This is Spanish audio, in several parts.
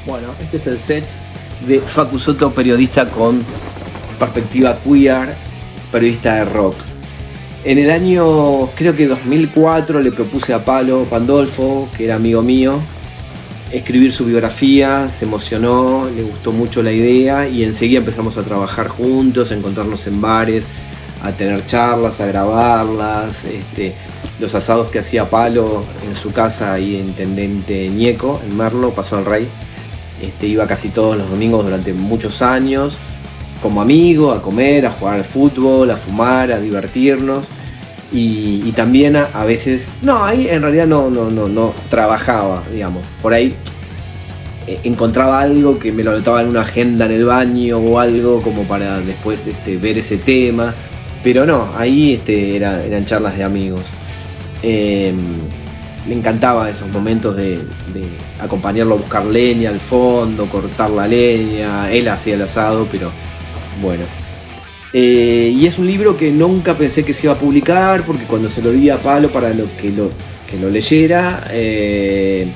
Bueno, este es el set de Facu Soto, periodista con perspectiva queer, periodista de rock. En el año, creo que 2004, le propuse a Palo Pandolfo, que era amigo mío, escribir su biografía. Se emocionó, le gustó mucho la idea y enseguida empezamos a trabajar juntos, a encontrarnos en bares, a tener charlas, a grabarlas. Los asados que hacía Palo en su casa ahí en Intendente Ñeco, en Merlo, Paso al Rey. Iba casi todos los domingos durante muchos años, como amigo, a comer, a jugar al fútbol, a fumar, a divertirnos. Y también a veces, no, ahí en realidad no trabajaba, digamos. Por ahí encontraba algo que me lo anotaba en una agenda en el baño o algo como para después ver ese tema. Pero no, ahí eran charlas de amigos. Me encantaba esos momentos de acompañarlo a buscar leña al fondo, cortar la leña. Él hacía el asado, pero bueno. Y es un libro que nunca pensé que se iba a publicar, porque cuando se lo di a Palo para que lo leyera, le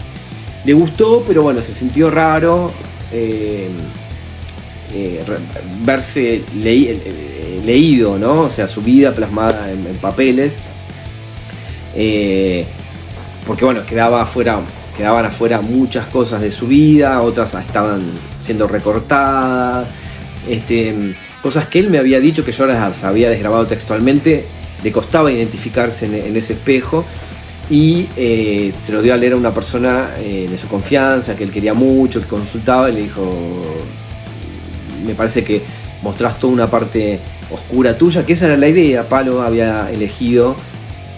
gustó, pero bueno, se sintió raro verse leído, ¿no? O sea, su vida plasmada en papeles. Porque bueno, quedaban afuera muchas cosas de su vida, otras estaban siendo recortadas, cosas que él me había dicho que yo las había desgrabado textualmente. Le costaba identificarse en ese espejo y se lo dio a leer a una persona de su confianza, que él quería mucho, que consultaba, y le dijo: me parece que mostrás toda una parte oscura tuya, que esa era la idea. Palo había elegido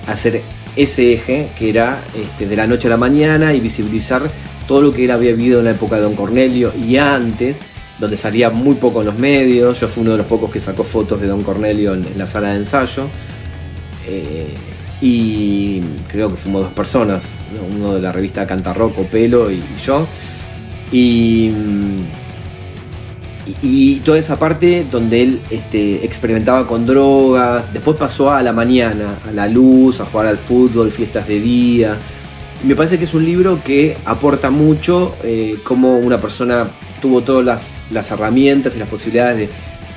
hacer ese eje, que era de la noche a la mañana, y visibilizar todo lo que él había vivido en la época de Don Cornelio y antes, donde salía muy poco en los medios. Yo fui uno de los pocos que sacó fotos de Don Cornelio en la sala de ensayo, y creo que fuimos 2 personas, ¿no? Uno de la revista Cantarroco, Pelo, y yo, y toda esa parte donde él experimentaba con drogas. Después pasó a la mañana, a la luz, a jugar al fútbol, fiestas de día. Me parece que es un libro que aporta mucho, cómo una persona tuvo todas las herramientas y las posibilidades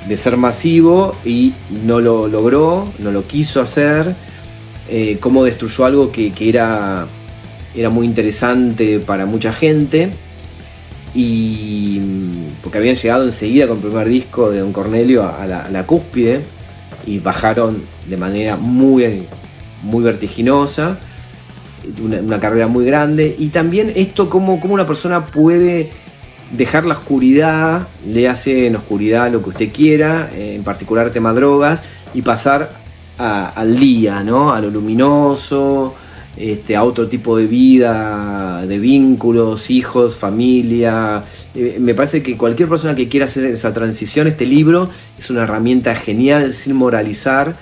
de ser masivo y no lo logró, no lo quiso hacer, cómo destruyó algo que era muy interesante para mucha gente. Y porque habían llegado enseguida con el primer disco de Don Cornelio a la cúspide, y bajaron de manera muy, muy vertiginosa, una carrera muy grande. Y también esto, cómo una persona puede dejar la oscuridad, le hace en oscuridad lo que usted quiera, en particular tema drogas, y pasar al día, ¿no? A lo luminoso, a otro tipo de vida, de vínculos, hijos, familia. Me parece que cualquier persona que quiera hacer esa transición, este libro es una herramienta genial, sin moralizar,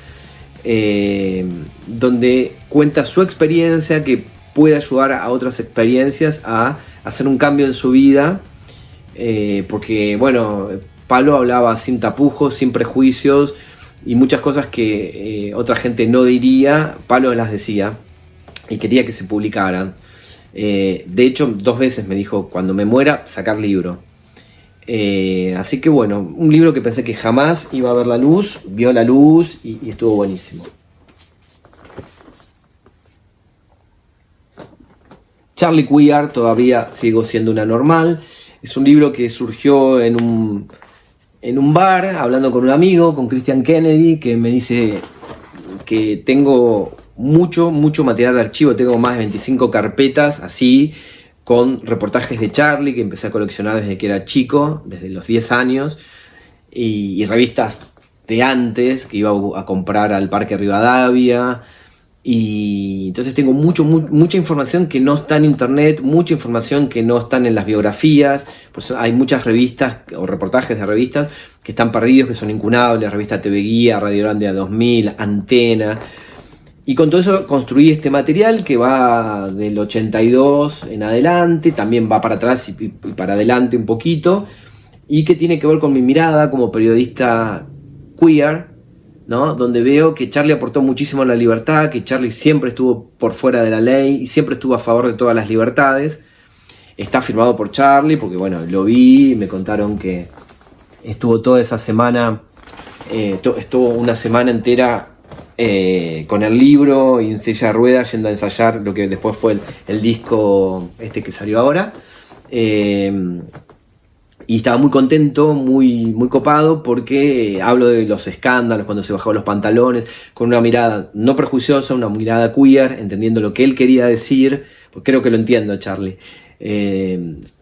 donde cuenta su experiencia, que puede ayudar a otras experiencias a hacer un cambio en su vida, porque bueno, Palo hablaba sin tapujos, sin prejuicios, y muchas cosas que otra gente no diría, Palo las decía y quería que se publicaran. De hecho, 2 veces me dijo: cuando me muera, sacar libro. Así que bueno, un libro que pensé que jamás iba a ver la luz, vio la luz y estuvo buenísimo. Charlie Queer, todavía sigo siendo una normal. Es un libro que surgió en un bar, hablando con un amigo, con Christian Kennedy, que me dice que tengo mucho material de archivo. Tengo más de 25 carpetas así, con reportajes de Charlie que empecé a coleccionar desde que era chico, desde los 10 años, y revistas de antes que iba a comprar al Parque Rivadavia. Y entonces tengo mucha información que no está en internet, mucha información que no está en las biografías. Pues hay muchas revistas o reportajes de revistas que están perdidos, que son incunables: Revista TV Guía, Radio Grande A2000, Antena. Y con todo eso construí este material que va del 82 en adelante, también va para atrás y para adelante un poquito, y que tiene que ver con mi mirada como periodista queer, ¿no? Donde veo que Charlie aportó muchísimo a la libertad, que Charlie siempre estuvo por fuera de la ley y siempre estuvo a favor de todas las libertades, está firmado por Charlie, porque bueno, lo vi, me contaron que estuvo toda esa semana, estuvo una semana entera con el libro y en silla de ruedas yendo a ensayar lo que después fue el disco que salió ahora. Y estaba muy contento, muy copado, porque hablo de los escándalos, cuando se bajó los pantalones, con una mirada no prejuiciosa, una mirada queer, entendiendo lo que él quería decir, porque creo que lo entiendo, Charlie.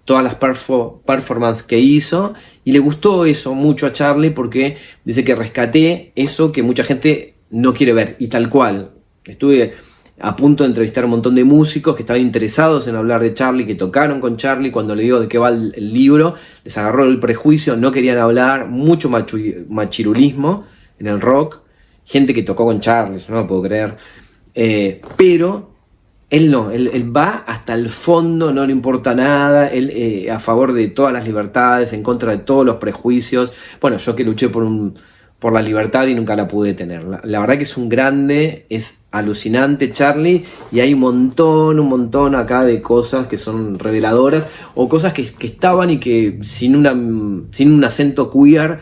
Todas las performances que hizo, y le gustó eso mucho a Charlie, porque dice que rescaté eso que mucha gente no quiere ver, y tal cual. Estuve a punto de entrevistar a un montón de músicos que estaban interesados en hablar de Charlie, que tocaron con Charlie. Cuando le digo de qué va el libro, les agarró el prejuicio, no querían hablar, mucho machirulismo en el rock, gente que tocó con Charlie, yo no lo puedo creer, pero él no, él va hasta el fondo, no le importa nada, él a favor de todas las libertades, en contra de todos los prejuicios. Bueno, yo que luché por la libertad y nunca la pude tener. La verdad que es un grande, es alucinante Charlie, y hay un montón acá de cosas que son reveladoras, o cosas que estaban y que sin un acento queer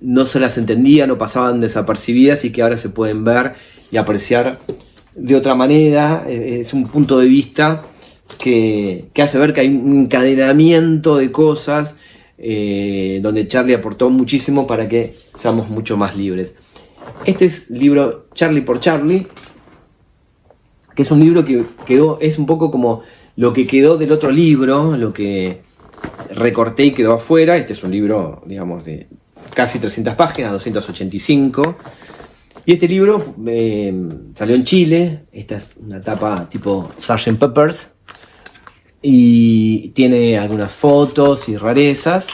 no se las entendía, no pasaban desapercibidas, y que ahora se pueden ver y apreciar de otra manera. Es un punto de vista que hace ver que hay un encadenamiento de cosas donde Charlie aportó muchísimo para que seamos mucho más libres. Este es el libro Charlie por Charlie, que es un libro que quedó, es un poco como lo que quedó del otro libro, lo que recorté y quedó afuera. Este es un libro, digamos, de casi 300 páginas, 285. Y este libro salió en Chile. Esta es una tapa tipo Sgt. Pepper's. Y tiene algunas fotos y rarezas.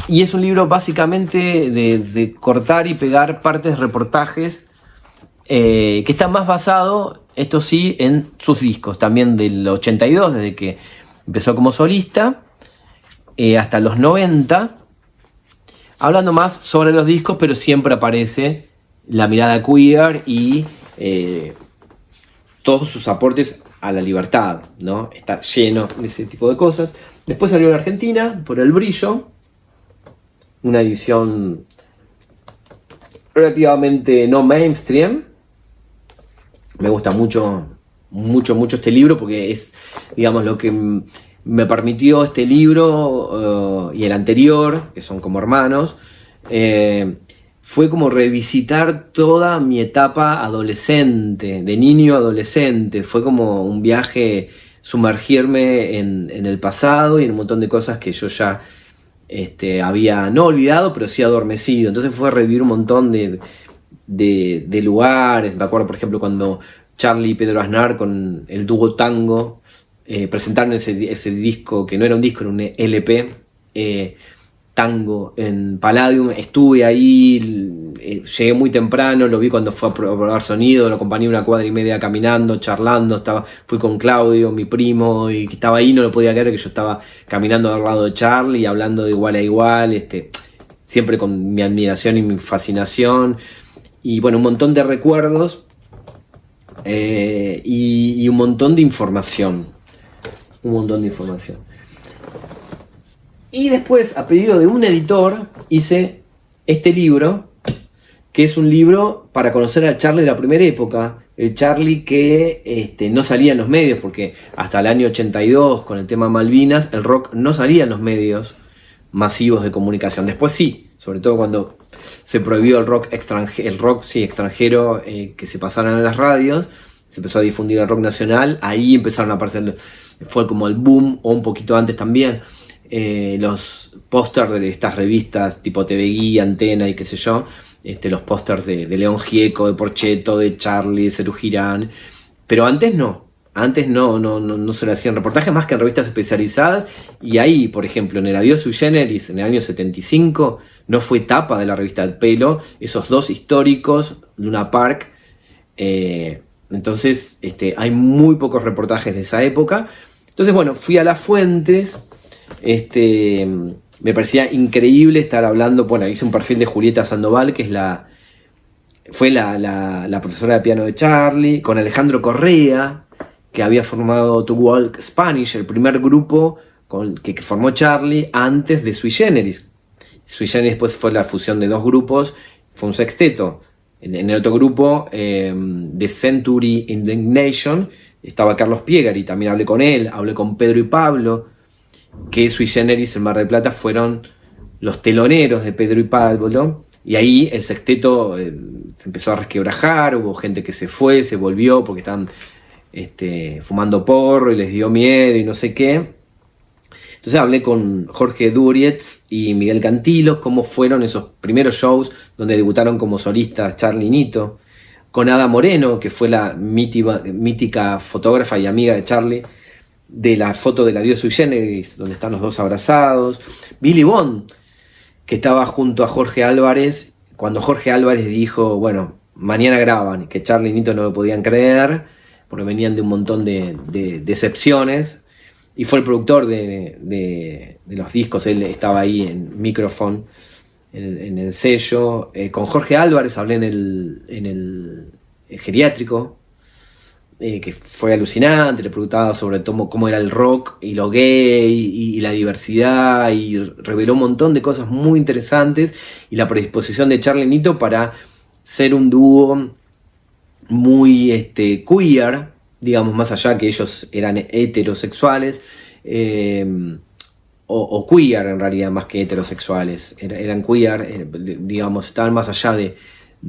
Y es un libro básicamente de cortar y pegar partes de reportajes, que está más basado, esto sí, en sus discos. También del 82, desde que empezó como solista, hasta los 90. Hablando más sobre los discos, pero siempre aparece la mirada queer y todos sus aportes a la libertad, ¿no? Está lleno de ese tipo de cosas. Después salió en Argentina por El Brillo, una edición relativamente no mainstream. Me gusta mucho este libro, porque es, digamos, lo que me permitió este libro y el anterior, que son como hermanos, fue como revisitar toda mi etapa adolescente, de niño a adolescente. Fue como un viaje, sumergirme en el pasado y en un montón de cosas que yo ya había no olvidado, pero sí adormecido. Entonces fue revivir un montón de lugares. Me acuerdo, por ejemplo, cuando Charlie y Pedro Aznar con el dúo Tango presentaron ese disco, que no era un disco, era un LP, Tango, en Palladium. Estuve ahí, llegué muy temprano, lo vi cuando fue a probar sonido, lo acompañé una cuadra y media caminando, charlando. Fui con Claudio, mi primo, y que estaba ahí, no lo podía creer que yo estaba caminando al lado de Charlie, hablando de igual a igual, siempre con mi admiración y mi fascinación. Y bueno, un montón de recuerdos y un montón de información. Y después, a pedido de un editor, hice este libro, que es un libro para conocer al Charlie de la primera época. El Charlie que no salía en los medios, porque hasta el año 82, con el tema Malvinas, el rock no salía en los medios masivos de comunicación. Después sí, sobre todo cuando se prohibió el rock extranjero, que se pasaran en las radios, se empezó a difundir el rock nacional. Ahí empezaron a aparecer, fue como el boom, o un poquito antes también, los pósters de estas revistas tipo TV Guía, Antena y qué sé yo, los pósters de León Gieco, de Porchetto, de Charlie, de Serú Girán. Pero antes no se le hacían reportajes más que en revistas especializadas. Y ahí, por ejemplo, en El Adiós Sui Generis, en el año 75, no fue tapa de la revista El Pelo, esos dos históricos, Luna Park. Entonces hay muy pocos reportajes de esa época. Entonces, bueno, fui a las fuentes. Me parecía increíble estar hablando. Bueno, hice un perfil de Julieta Sandoval, que fue la profesora de piano de Charlie, con Alejandro Correa, que había formado To Walk Spanish, el primer grupo que formó Charlie antes de Sui Generis. Sui Generis después fue la fusión de dos grupos, fue un sexteto. En el otro grupo, de Century Indignation, estaba Carlos Piegari, también hablé con él, hablé con Pedro y Pablo, que Sui Generis en Mar del Plata fueron los teloneros de Pedro y Pablo, y ahí el sexteto se empezó a resquebrajar, hubo gente que se fue, se volvió porque estaban fumando porro y les dio miedo y no sé qué. Entonces hablé con Jorge Durietz y Miguel Cantilo, cómo fueron esos primeros shows donde debutaron como solistas Charly y Nito, con Ada Moreno, que fue la mítica fotógrafa y amiga de Charly, de la foto del Adiós Sui Generis, donde están los dos abrazados, Billy Bond, que estaba junto a Jorge Álvarez, cuando Jorge Álvarez dijo, bueno, mañana graban, que Charly y Nito no lo podían creer, porque venían de un montón de decepciones, y fue el productor de los discos, él estaba ahí en Microphone, en el sello. Con Jorge Álvarez hablé en el geriátrico, que fue alucinante, le preguntaba sobre cómo era el rock y lo gay y la diversidad, y reveló un montón de cosas muy interesantes, y la predisposición de Charly y Nito para ser un dúo muy queer, digamos, más allá que ellos eran heterosexuales, o queer en realidad, más que heterosexuales, eran queer, digamos, estaban más allá de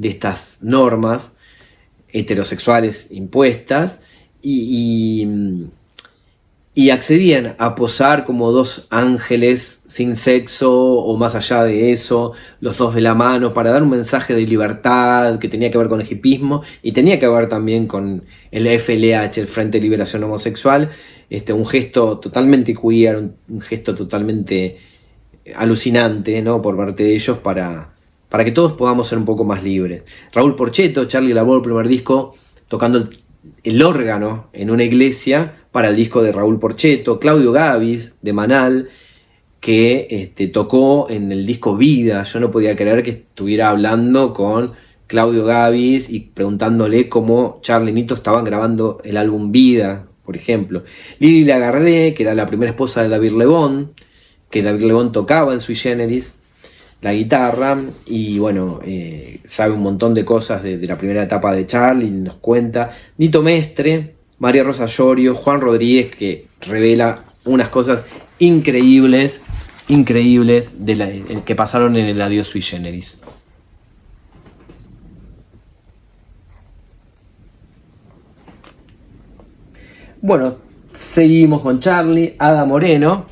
estas normas heterosexuales impuestas, y accedían a posar como dos ángeles sin sexo, o más allá de eso, los dos de la mano, para dar un mensaje de libertad que tenía que ver con el hipismo y tenía que ver también con el FLH, el Frente de Liberación Homosexual, un gesto totalmente queer, un gesto totalmente alucinante, ¿no?, por parte de ellos, para que todos podamos ser un poco más libres. Raúl Porchetto, Charly grabó el primer disco tocando el órgano en una iglesia para el disco de Raúl Porchetto. Claudio Gavis, de Manal, que tocó en el disco Vida. Yo no podía creer que estuviera hablando con Claudio Gavis y preguntándole cómo Charly y Nito estaban grabando el álbum Vida, por ejemplo. Lili Lagardé, que era la primera esposa de David Lebón, que David Lebón tocaba en Sui Generis la guitarra, y bueno, sabe un montón de cosas de la primera etapa de Charly, nos cuenta. Nito Mestre, María Rosa Llorio, Juan Rodríguez, que revela unas cosas increíbles que pasaron en el Adiós Sui Generis. Bueno, seguimos con Charly. Ada Moreno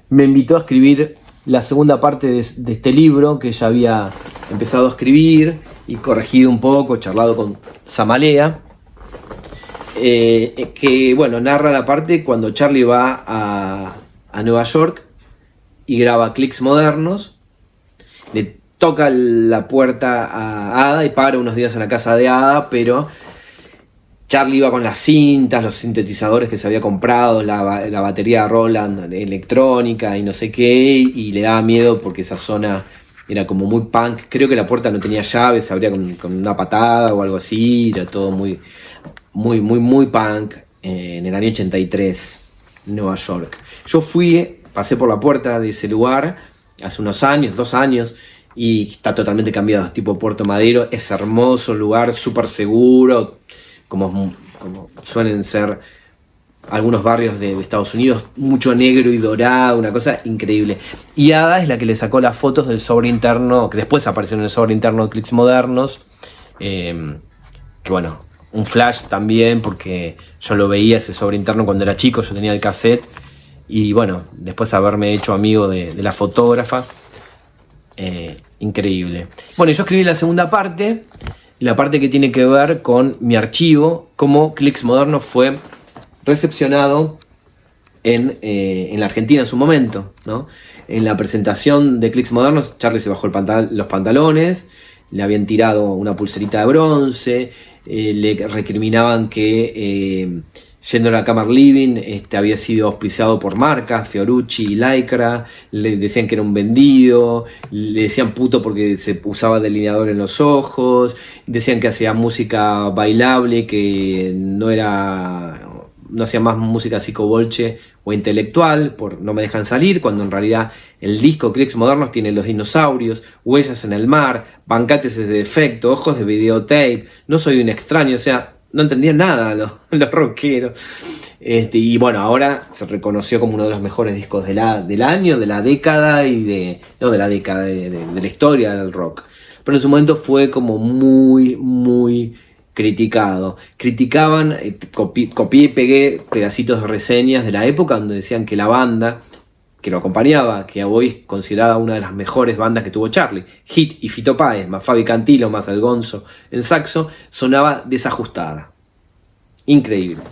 me invitó a escribir la segunda parte de este libro, que ya había empezado a escribir y corregido un poco, charlado con Samalea, que bueno, narra la parte cuando Charly va a Nueva York y graba Clics Modernos. Le toca la puerta a Ada y para unos días en la casa de Ada, pero Charly iba con las cintas, los sintetizadores que se había comprado, la batería Roland electrónica y no sé qué, y le daba miedo porque esa zona era como muy punk. Creo que la puerta no tenía llave, se abría con una patada o algo así, era todo muy punk, en el año 83, en Nueva York. Yo pasé por la puerta de ese lugar hace unos años, 2 años, y está totalmente cambiado, tipo Puerto Madero. Es hermoso lugar, súper seguro, como suelen ser algunos barrios de Estados Unidos, mucho negro y dorado, una cosa increíble. Y Ada es la que le sacó las fotos del sobre interno, que después apareció en el sobre interno de Clics Modernos, que bueno, un flash también, porque yo lo veía ese sobre interno cuando era chico, yo tenía el cassette, y bueno, después haberme hecho amigo de la fotógrafa, increíble. Bueno, yo escribí la segunda parte, la parte que tiene que ver con mi archivo, cómo Clics Modernos fue recepcionado en la Argentina en su momento, ¿no? En la presentación de Clics Modernos, Charly se bajó los pantalones, le habían tirado una pulserita de bronce, le recriminaban que yendo a la Camera Living, había sido auspiciado por marcas, Fiorucci y Lycra, le decían que era un vendido, le decían puto porque se usaba delineador en los ojos, decían que hacía música bailable, que no hacía más música psicobolche o intelectual, por No me dejan salir, cuando en realidad el disco Critics Modernos tiene Los dinosaurios, Huellas en el mar, Bancates de defecto, Ojos de videotape, No soy un extraño, o sea, no entendían nada los rockeros. Y bueno, ahora se reconoció como uno de los mejores discos del año, de la década no de la década, de la historia del rock. Pero en su momento fue como muy, muy criticado. Criticaban, copié y pegué pedacitos de reseñas de la época donde decían que la banda que lo acompañaba, que hoy es considerada una de las mejores bandas que tuvo Charlie, Hit y Fito Páez, más Fabi Cantilo, más el Gonzo en saxo, sonaba desajustada. Increíble.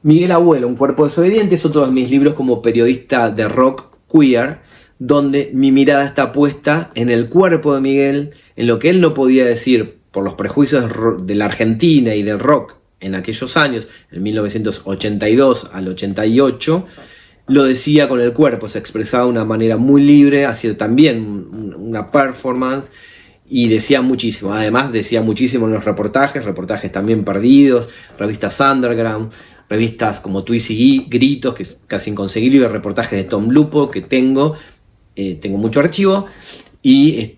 Miguel Abuelo, Un cuerpo desobediente, es otro de mis libros como periodista de rock queer, donde mi mirada está puesta en el cuerpo de Miguel, en lo que él no podía decir por los prejuicios de la Argentina y del rock en aquellos años, en 1982 al 88, lo decía con el cuerpo, se expresaba de una manera muy libre, hacía también una performance y decía muchísimo. Además decía muchísimo en los reportajes también perdidos, revistas underground, revistas como Twist y Gritos, que es casi inconseguible, reportajes de Tom Lupo que tengo mucho archivo, y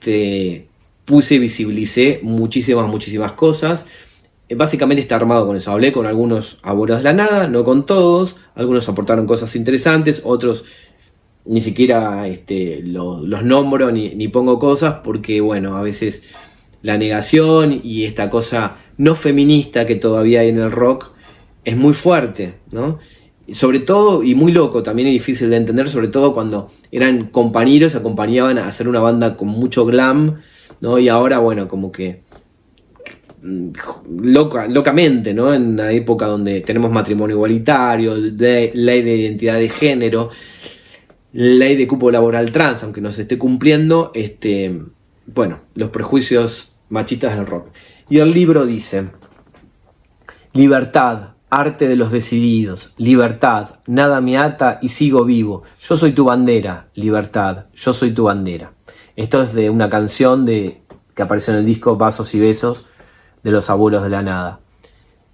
visibilicé muchísimas cosas. Básicamente está armado con eso. Hablé con algunos abuelos de la nada, no con todos. Algunos aportaron cosas interesantes, otros ni siquiera los nombro ni pongo cosas, porque bueno, a veces la negación y esta cosa no feminista que todavía hay en el rock es muy fuerte, ¿no? Sobre todo, y muy loco, también es difícil de entender, sobre todo cuando eran compañeros, acompañaban a hacer una banda con mucho glam, ¿no? Y ahora, bueno, como que locamente, ¿no? En una época donde tenemos matrimonio igualitario, ley de identidad de género, ley de cupo laboral trans, aunque no se esté cumpliendo, bueno, los prejuicios machistas del rock. Y el libro dice: libertad, arte de los decididos, libertad, nada me ata y sigo vivo, yo soy tu bandera, libertad, yo soy tu bandera. Esto es de una canción que apareció en el disco Vasos y Besos de los Abuelos de la Nada.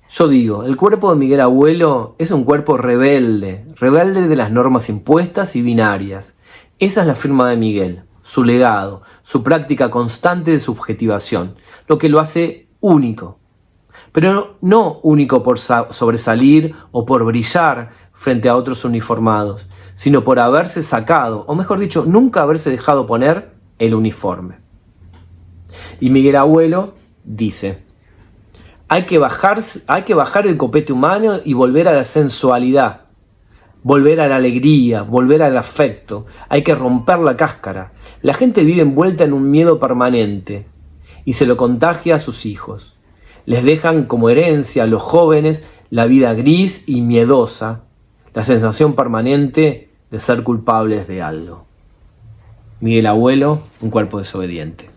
Yo digo, el cuerpo de Miguel Abuelo es un cuerpo rebelde de las normas impuestas y binarias. Esa es la firma de Miguel, su legado, su práctica constante de subjetivación, lo que lo hace único. Pero no único por sobresalir o por brillar frente a otros uniformados, sino por haberse sacado, o mejor dicho, nunca haberse dejado poner el uniforme. Y Miguel Abuelo dice: hay que bajar el copete humano y volver a la sensualidad, volver a la alegría, volver al afecto. Hay que romper la cáscara. La gente vive envuelta en un miedo permanente y se lo contagia a sus hijos. Les dejan como herencia a los jóvenes la vida gris y miedosa, la sensación permanente de ser culpables de algo. Miguel Abuelo, Un cuerpo desobediente.